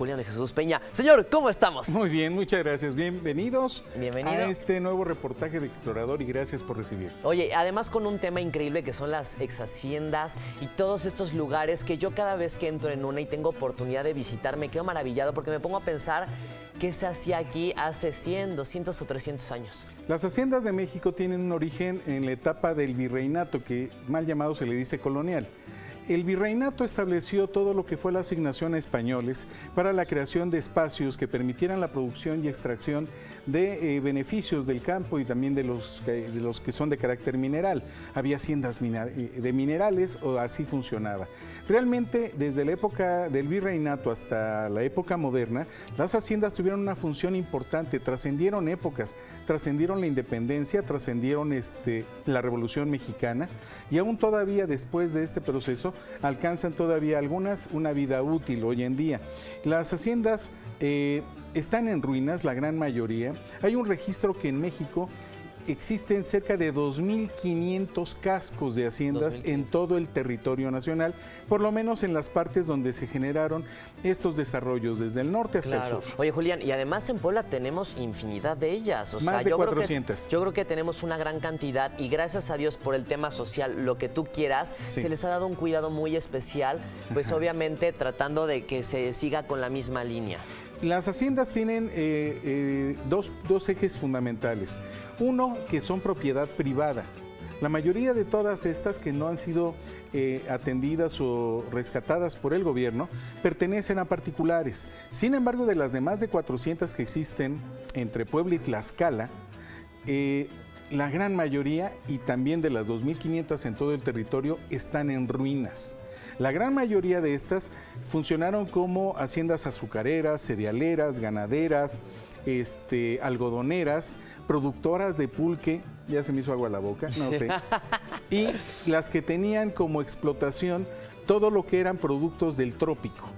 Julián de Jesús Peña. Señor, ¿cómo estamos? Muy bien, muchas gracias. Bienvenidos Bienvenido a este nuevo reportaje de Explorador y gracias por recibir. Oye, además con un tema increíble que son las exhaciendas y todos estos lugares que yo cada vez que entro en una y tengo oportunidad de visitar me quedo maravillado porque me pongo a pensar qué se hacía aquí hace 100, 200 o 300 años. Las haciendas de México tienen un origen en la etapa del virreinato, que mal llamado se le dice colonial. El virreinato estableció todo lo que fue la asignación a españoles para la creación de espacios que permitieran la producción y extracción de beneficios del campo y también de los que son de carácter mineral. Había haciendas de minerales, o así funcionaba. Realmente, desde la época del virreinato hasta la época moderna, las haciendas tuvieron una función importante, trascendieron épocas, trascendieron la independencia, trascendieron la Revolución Mexicana y aún todavía después de este proceso alcanzan todavía algunas una vida útil hoy en día. Las haciendas están en ruinas, la gran mayoría. Hay un registro que en México existen cerca de 2.500 cascos de haciendas en todo el territorio nacional, por lo menos en las partes donde se generaron estos desarrollos, desde el norte hasta el sur. Oye, Julián, y además en Puebla tenemos infinidad de ellas. Más de 400. Yo creo que tenemos una gran cantidad y gracias a Dios por el tema social, lo que tú quieras, Sí. se les ha dado un cuidado muy especial, pues obviamente tratando de que se siga con la misma línea. Las haciendas tienen dos ejes fundamentales. Uno, que son propiedad privada. La mayoría de todas estas que no han sido atendidas o rescatadas por el gobierno pertenecen a particulares. Sin embargo, de las demás de 400 que existen entre Puebla y Tlaxcala, la gran mayoría y también de las 2.500 en todo el territorio están en ruinas. La gran mayoría de estas funcionaron como haciendas azucareras, cerealeras, ganaderas, algodoneras, productoras de pulque, ya se me hizo agua a la boca, no sé, y las que tenían como explotación todo lo que eran productos del trópico.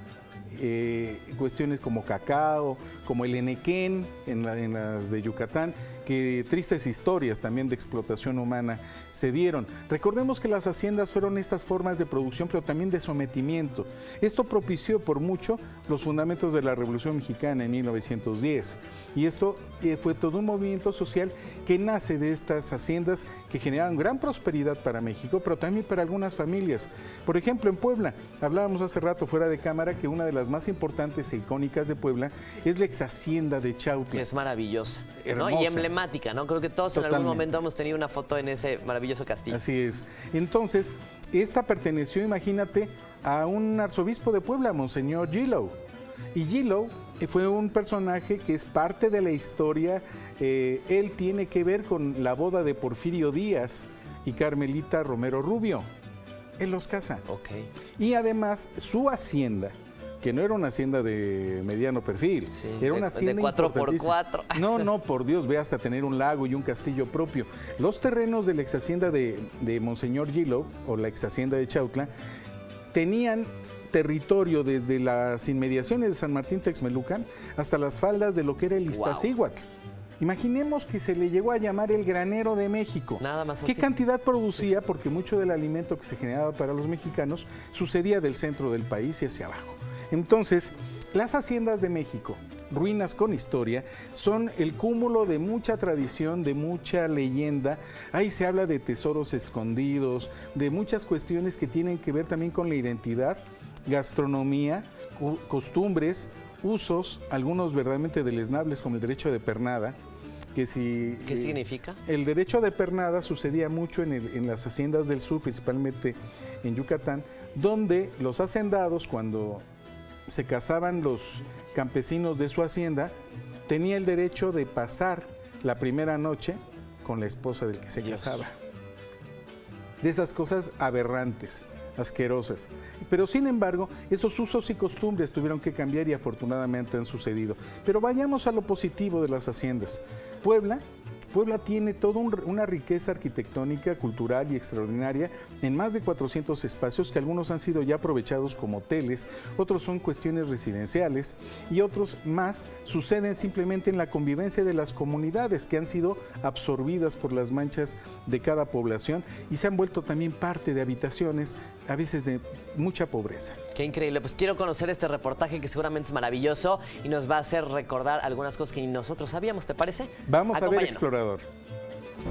Cuestiones como cacao, como el enequén en las de Yucatán, que tristes historias también de explotación humana se dieron. Recordemos que las haciendas fueron estas formas de producción, pero también de sometimiento. Esto propició por mucho los fundamentos de la Revolución Mexicana en 1910. Y esto fue todo un movimiento social que nace de estas haciendas que generaron gran prosperidad para México, pero también para algunas familias. Por ejemplo, en Puebla, hablábamos hace rato fuera de cámara que una de las más importantes e icónicas de Puebla es la exhacienda de Chautla. Es maravillosa, ¿no? Hermosa. Y emblemática, ¿no? Creo que todos en algún Totalmente. momento hemos tenido una foto en ese maravilloso castillo. Así es. Entonces, esta perteneció, imagínate, a un arzobispo de Puebla, Monseñor Gillow. Y Gillow fue un personaje que es parte de la historia. Él tiene que ver con la boda de Porfirio Díaz y Carmelita Romero Rubio. Él los casa. Ok. Y además, su hacienda, que no era una hacienda de mediano perfil, Sí, era una de hacienda 4x4. No, por Dios, ve hasta tener un lago y un castillo propio. Los terrenos de la exhacienda de Monseñor Gillow, o la exhacienda de Chautla, tenían territorio desde las inmediaciones de San Martín Texmelucan hasta las faldas de lo que era el Iztaccíhuatl. Imaginemos que se le llegó a llamar el granero de México. Nada más ¿Qué así. cantidad producía? Porque mucho del alimento que se generaba para los mexicanos sucedía del centro del país y hacia abajo. Entonces, las haciendas de México, ruinas con historia, son el cúmulo de mucha tradición, de mucha leyenda. Ahí se habla de tesoros escondidos, de muchas cuestiones que tienen que ver también con la identidad, gastronomía, costumbres, usos, algunos verdaderamente deleznables como el derecho de pernada. ¿Qué significa? El derecho de pernada sucedía mucho en las haciendas del sur, principalmente en Yucatán, donde los hacendados, cuando se casaban los campesinos de su hacienda, tenía el derecho de pasar la primera noche con la esposa del que se casaba. De esas cosas aberrantes, asquerosas. Pero sin embargo, esos usos y costumbres tuvieron que cambiar y afortunadamente han sucedido. Pero vayamos a lo positivo de las haciendas. Puebla Puebla tiene toda una riqueza arquitectónica, cultural y extraordinaria en más de 400 espacios que algunos han sido ya aprovechados como hoteles, otros son cuestiones residenciales y otros más suceden simplemente en la convivencia de las comunidades que han sido absorbidas por las manchas de cada población y se han vuelto también parte de habitaciones, a veces de mucha pobreza. Qué increíble, pues quiero conocer este reportaje que seguramente es maravilloso y nos va a hacer recordar algunas cosas que ni nosotros sabíamos, ¿te parece? Vamos a ver, explorador.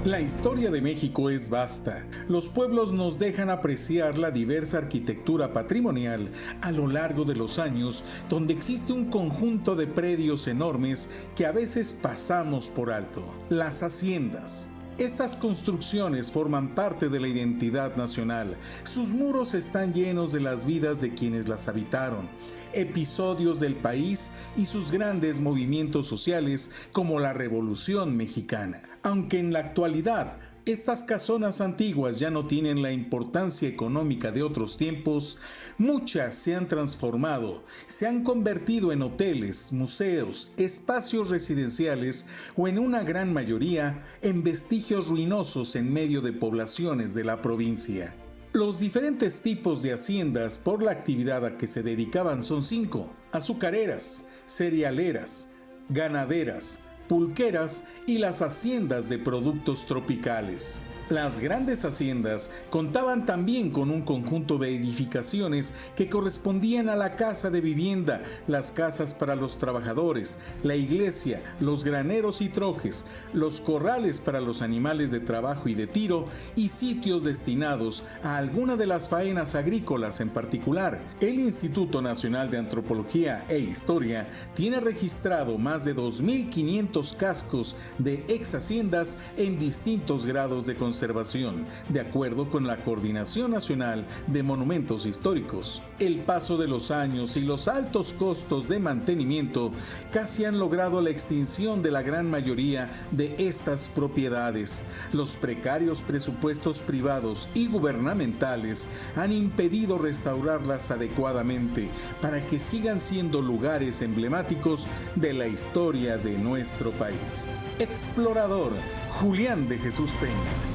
La historia de México es vasta. Los pueblos nos dejan apreciar la diversa arquitectura patrimonial a lo largo de los años, donde existe un conjunto de predios enormes que a veces pasamos por alto. Las haciendas. Estas construcciones forman parte de la identidad nacional. Sus muros están llenos de las vidas de quienes las habitaron, episodios del país y sus grandes movimientos sociales como la Revolución Mexicana. Aunque en la actualidad estas casonas antiguas ya no tienen la importancia económica de otros tiempos, muchas se han transformado, se han convertido en hoteles, museos, espacios residenciales o en una gran mayoría en vestigios ruinosos en medio de poblaciones de la provincia. Los diferentes tipos de haciendas por la actividad a que se dedicaban son 5: azucareras, cerealeras, ganaderas, pulqueras y las haciendas de productos tropicales. Las grandes haciendas contaban también con un conjunto de edificaciones que correspondían a la casa de vivienda, las casas para los trabajadores, la iglesia, los graneros y trojes, los corrales para los animales de trabajo y de tiro y sitios destinados a alguna de las faenas agrícolas en particular. El Instituto Nacional de Antropología e Historia tiene registrado más de 2.500 cascos de ex haciendas en distintos grados de conservación, de acuerdo con la Coordinación Nacional de Monumentos Históricos. El paso de los años y los altos costos de mantenimiento casi han logrado la extinción de la gran mayoría de estas propiedades. Los precarios presupuestos privados y gubernamentales han impedido restaurarlas adecuadamente para que sigan siendo lugares emblemáticos de la historia de nuestro país. Explorador Julián de Jesús Peña.